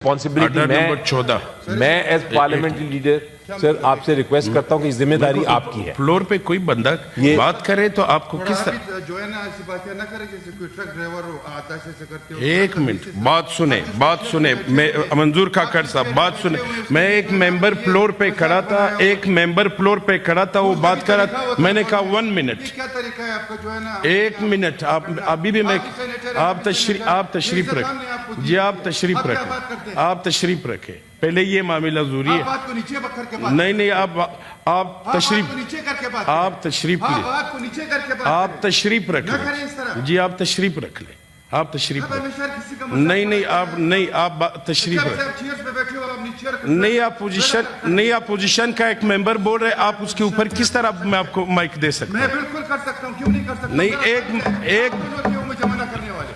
Responsibility मैं as parliamentary leader sir आपसे request करता हूं कि ज़िम्मेदारी आपकी है। फ्लोर पे कोई बंदा बात करे तो आपको किस तरह जो है ना ऐसी बातें ना करें जैसे कोई ट्रक ड्राइवर हो आता है ऐसे करते हो। एक मिनट बात सुने मैं मंजूर काकड़ साहब बात सुने। मैं एक मेंबर फ्लोर पे खड़ा था वो बात करा मैंने कहा 1 मिनट क्या तरीका है आपका जो है ना 1 मिनट आप अभी भी मैं आप तशरीफ रखें जी आप तशरीफ रखें पहले ये मामला जरूरी है। बात को नीचे करके बात नहीं आप तशरीफ नीचे करके बात आप तशरीफ ले बात को नीचे करके बात आप तशरीफ रख लें जी आप तशरीफ रख लें आप तशरीफ नहीं आप तशरीफ रख नहीं आप पोजीशन का एक मेंबर बोल रहे आप उसके ऊपर किस तरह मैं आपको माइक दे सकता हूं? मैं बिल्कुल कर सकता हूं, क्यों नहीं कर सकता? नहीं एक मुझे मना करने वाले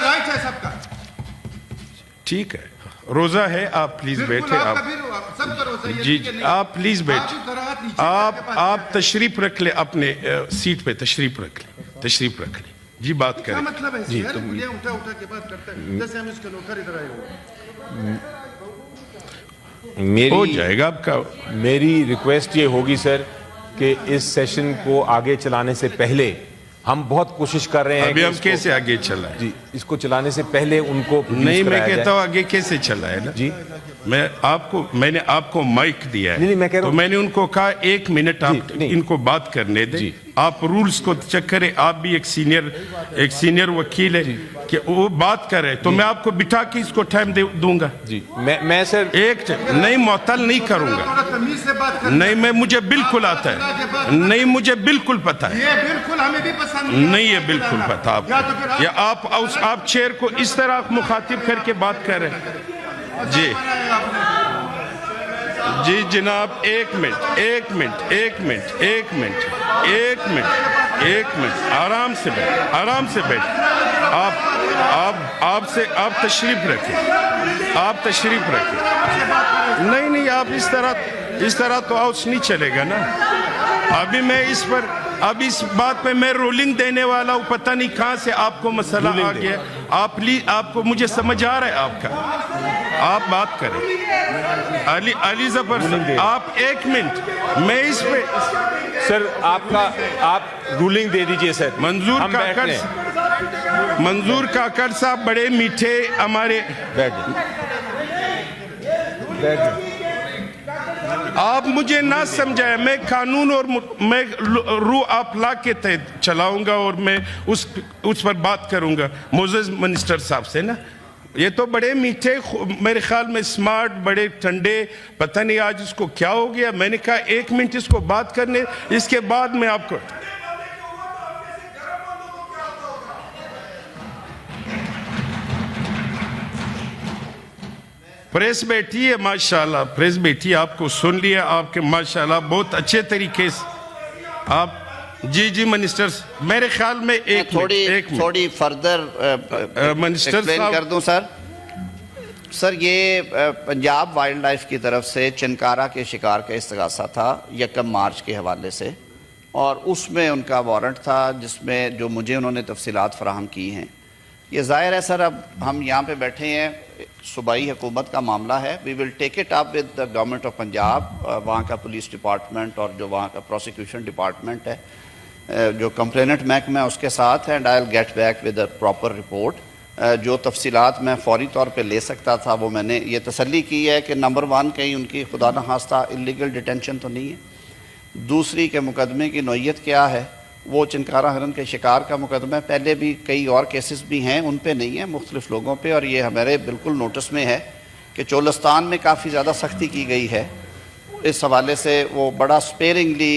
राइट है सबका। ठीक है रोजा है आप प्लीज बैठे आप जी आप प्लीज बैठ आप तशरीफ रख ले अपने सीट पे तशरीफ रख ले जी बात करें। मतलब है जी उठा के बात करते हैं जैसे हम इसके नौकर इधर आए हो। हो जाएगा आपका। मेरी रिक्वेस्ट ये होगी सर कि इस सेशन को आगे चलाने से पहले हम बहुत कोशिश कर रहे हैं अभी हम कैसे आगे चला है जी इसको चलाने से पहले उनको नहीं मैं कहता हूँ आगे कैसे चला है ना जी मैंने आपको माइक दिया है नहीं मैं कह रहा तो मैंने उनको कहा 1 मिनट आप इनको बात करने दें। आप रूल्स को चेक करें आप भी एक सीनियर वकील है कि वो बात करे तो मैं आपको बिठा के इसको टाइम दूंगा जी मैं सर नहीं मुअत्तल नहीं करूंगा नहीं मैं मुझे बिल्कुल आता है नहीं मुझे बिल्कुल पता है ये बिल्कुल हमें भी पसंद नहीं है बिल्कुल पता आपको या आप चेयर को इस तरह मुखातिब करके बात कर रहे हैं जी जनाब एक मिनट आराम से बैठ आप तशरीफ रखें नहीं आप इस तरह तो हाउस नहीं चलेगा ना। अभी मैं इस बात पे मैं रूलिंग देने वाला हूँ पता नहीं कहाँ से आपको मसला आ गया। आपको मुझे समझ आ रहा है आपका आप बात करें अली जफर आप 1 मिनट मैं इस पे सर आप रूलिंग दे दीजिए सर। मंजूर काकड़ साहब बड़े मीठे हमारे आप मुझे ना समझाए मैं कानून और मैं रू आप ला के तहत चलाऊंगा और मैं उस पर बात करूंगा मोजेस मिनिस्टर साहब से ना। ये तो बड़े मीठे मेरे ख्याल में स्मार्ट बड़े ठंडे पता नहीं आज इसको क्या हो गया। मैंने कहा 1 मिनट इसको बात करने इसके बाद मैं आपको प्रेस बैठी है माशाल्लाह प्रेस बैठी आपको सुन लिया आपके माशाल्लाह बहुत अच्छे तरीके से आप जी मिनिस्टर मेरे ख्याल में एक थोड़ी फर्दर मिनिस्टर एक्सप्लेन कर दूं सर ये पंजाब वाइल्ड लाइफ की तरफ से चिनकारा के शिकार का इस्तगासा था 1 मार्च के हवाले से और उसमें उनका वारंट था जिसमें जो मुझे उन्होंने तफसीलात फराहम की हैं। ये ज़ाहिर है सर अब हम यहाँ पे बैठे हैं सूबाई हुकूमत का मामला है। We will take it up with the government of Punjab वहाँ का पुलिस डिपार्टमेंट और जो वहाँ का प्रोसिक्यूशन डिपार्टमेंट है जो कंप्लेनेंट महकमा है उसके साथ है and I will get back with a proper report. जो तफसीलात मैं फौरी तौर पे ले सकता था वो मैंने ये तसल्ली की है कि नंबर 1 कहीं उनकी खुदा न खास्ता इलीगल डिटेंशन तो नहीं है। दूसरी के मुकदमे की नौयत क्या है वो चिनकारा हिरन के शिकार का मुकदमा पहले भी कई और केसेस भी हैं उन पे नहीं है मुख्तलिफ लोगों पे और ये हमारे बिल्कुल नोटिस में है कि चोलस्तान में काफ़ी ज़्यादा सख्ती की गई है। इस हवाले से वो बड़ा स्पेयरिंगली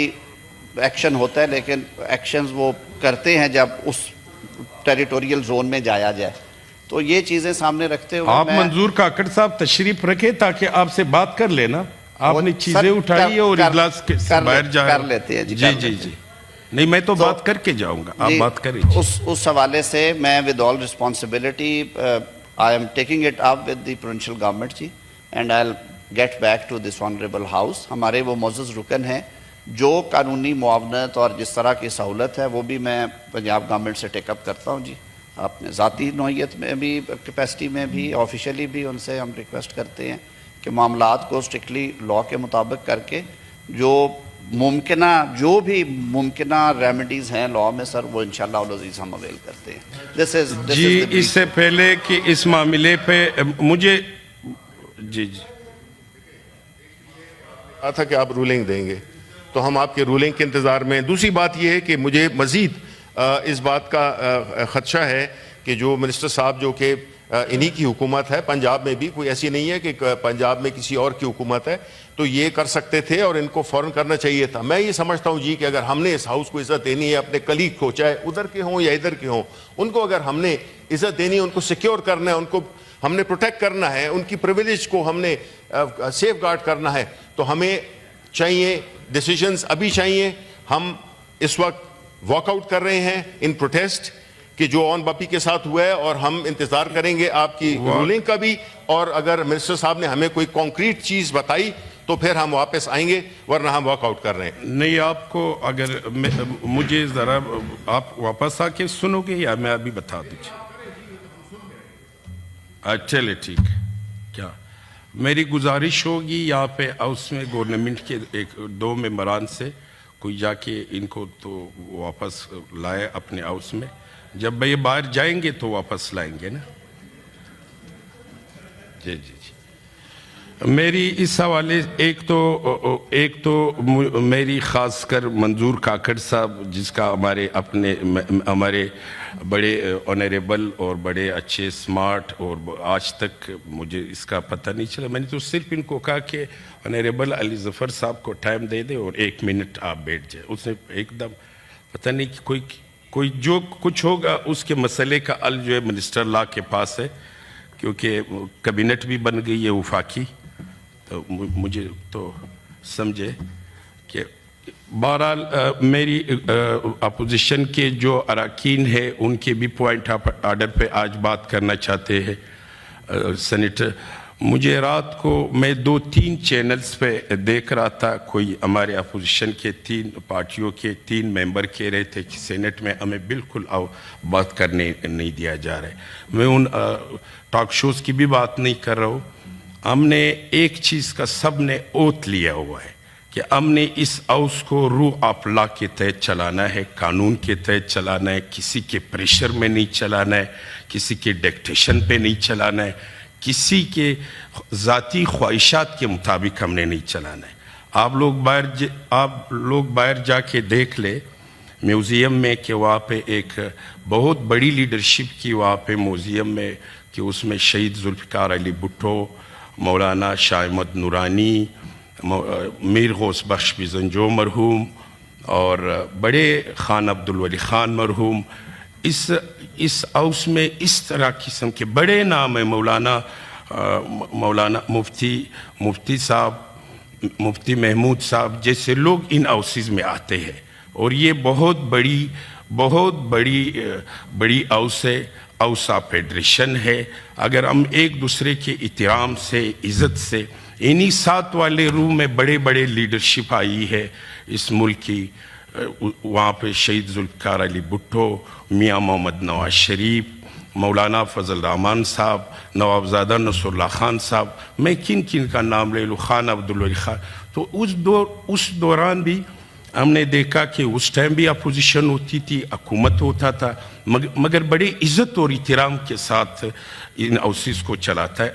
एक्शन होता है लेकिन एक्शंस वो करते हैं जब उस टेरिटोरियल जोन में जाया जाए। तो ये चीज़ें सामने रखते हुए आप मंजूर काकड़ साहब तशरीफ रखे ताकि आपसे बात कर लेना आपने चीज़ें उठाई और इजलास के बाहर कर लेते हैं जी नहीं मैं तो बात करके जाऊंगा आप बात करें। उस हवाले से मैं with all responsibility I am taking it up with the provincial government जी and I will get back to this honourable house. हमारे वो मोअज़्ज़ज़ रुकन हैं जो कानूनी मुआवनत और जिस तरह की सहूलत है वो भी मैं पंजाब गवर्नमेंट से टेकअप करता हूँ जी। اپنے ذاتی نوعیت میں بھی کیپیسٹی میں بھی آفیشلی بھی ان سے ہم ریکویسٹ کرتے ہیں کہ معاملات کو اسٹرکٹلی لا کے مطابق کر کے جو بھی ممکنہ ریمیڈیز ہیں لا میں سر وہ انشاءاللہ العزیز ہم اویل کرتے ہیں. جی اس سے پہلے کہ اس معاملے پہ مجھے جی کہا تھا کہ آپ رولنگ دیں گے تو ہم آپ کے رولنگ کے انتظار میں. دوسری بات یہ ہے کہ مجھے مزید اس بات کا خدشہ ہے کہ جو منسٹر صاحب جو کہ انہی کی حکومت ہے, پنجاب میں بھی کوئی ایسی نہیں ہے کہ پنجاب میں کسی اور کی حکومت ہے, تو یہ کر سکتے تھے اور ان کو فوراً کرنا چاہیے تھا. میں یہ سمجھتا ہوں جی کہ اگر ہم نے اس ہاؤس کو عزت دینی ہے, اپنے کلیگ کو چاہے ادھر کے ہوں یا ادھر کے ہوں, ان کو اگر ہم نے عزت دینی ہے, ان کو سیکیور کرنا ہے, ان کو ہم نے پروٹیکٹ کرنا ہے, ان کی پریویلیج کو ہم نے سیف گارڈ کرنا ہے, تو ہمیں چاہیے ڈیسیجنز ابھی چاہیے. ہم اس وقت واک آؤٹ کر رہے ہیں ان پروٹیسٹ کہ جو آن باپی کے ساتھ ہوا ہے, اور ہم انتظار کریں گے آپ کی رولنگ کا بھی, اور اگر منسٹر صاحب نے ہمیں کوئی کانکریٹ چیز بتائی تو پھر ہم واپس آئیں گے, ورنہ ہم واک آؤٹ کر رہے ہیں. نہیں, آپ کو اگر مجھے ذرا آپ واپس آ کے سنو گے یا میں ابھی بتا دیجیے؟ چلے ٹھیک ہے. کیا میری گزارش ہوگی یہاں پہ ہاؤس میں گورنمنٹ کے ایک دو ممبران سے کوئی جا کے ان کو تو واپس لائے اپنے ہاؤس میں, جب یہ باہر جائیں گے تو واپس لائیں گے نا. جی جی جی. میری اس حوالے ایک تو میری خاص کر منظور کاکڑ صاحب, جس کا ہمارے بڑے آنریبل اور بڑے اچھے اسمارٹ, اور آج تک مجھے اس کا پتہ نہیں چلا. میں نے تو صرف ان کو کہا کہ آنریبل علی ظفر صاحب کو ٹائم دے دے اور 1 منٹ آپ بیٹھ جائیں. اس نے ایک دم پتہ نہیں کہ کوئی جو کچھ ہوگا اس کے مسئلے کا حل جو ہے منسٹر لا کے پاس ہے, کیونکہ کابینٹ بھی بن گئی ہے وفاقی. تو مجھے تو سمجھے کہ بہرحال میری اپوزیشن کے جو اراکین ہیں ان کے بھی پوائنٹ آف آرڈر پہ آج بات کرنا چاہتے ہیں. سینیٹر, مجھے رات کو میں 2-3 چینلز پہ دیکھ رہا تھا, کوئی ہمارے اپوزیشن کے 3 پارٹیوں کے 3 ممبر کہہ رہے تھے کہ سینٹ میں ہمیں بالکل بات کرنے نہیں دیا جا رہا ہے. میں ان ٹاک شوز کی بھی بات نہیں کر رہا ہوں. ہم نے ایک چیز کا سب نے اوت لیا ہوا ہے کہ ہم نے اس ہاؤس کو روح آف لا کے تحت چلانا ہے, قانون کے تحت چلانا ہے, کسی کے پریشر میں نہیں چلانا ہے, کسی کے ڈکٹیشن پہ نہیں چلانا ہے, کسی کے ذاتی خواہشات کے مطابق ہم نے نہیں چلانا ہے. آپ لوگ باہر جا کے دیکھ لے میوزیم میں کہ وہاں پہ ایک بہت بڑی لیڈرشپ کی وہاں پہ میوزیم میں, کہ اس میں شہید ذوالفقار علی بھٹو, مولانا شاہ احمد نورانی, میر غوث بخش بیزنجو مرحوم, اور بڑے خان عبدالولی خان مرحوم, اس ہاؤس میں اس طرح قسم کے بڑے نام ہیں. مولانا مفتی صاحب, مفتی محمود صاحب جیسے لوگ ان ہاؤسز میں آتے ہیں, اور یہ بہت بڑی ہاؤس ہے, ہاؤس آف فیڈریشن ہے. اگر ہم ایک دوسرے کے احترام سے, عزت سے, انہی 7 والے روم میں بڑے لیڈرشپ آئی ہے اس ملک کی. وہاں پہ شہید ذوالفقار علی بھٹو, میاں محمد نواز شریف, مولانا فضل الرحمان صاحب, نوابزادہ نصر اللہ خان صاحب, میں کن کا نام لے لوں, خان عبدالولی خان. تو اس دوران بھی ہم نے دیکھا کہ اس ٹائم بھی اپوزیشن ہوتی تھی, حکومت ہوتا تھا, مگر بڑے عزت اور احترام کے ساتھ ان ہاؤسز کو چلاتا ہے.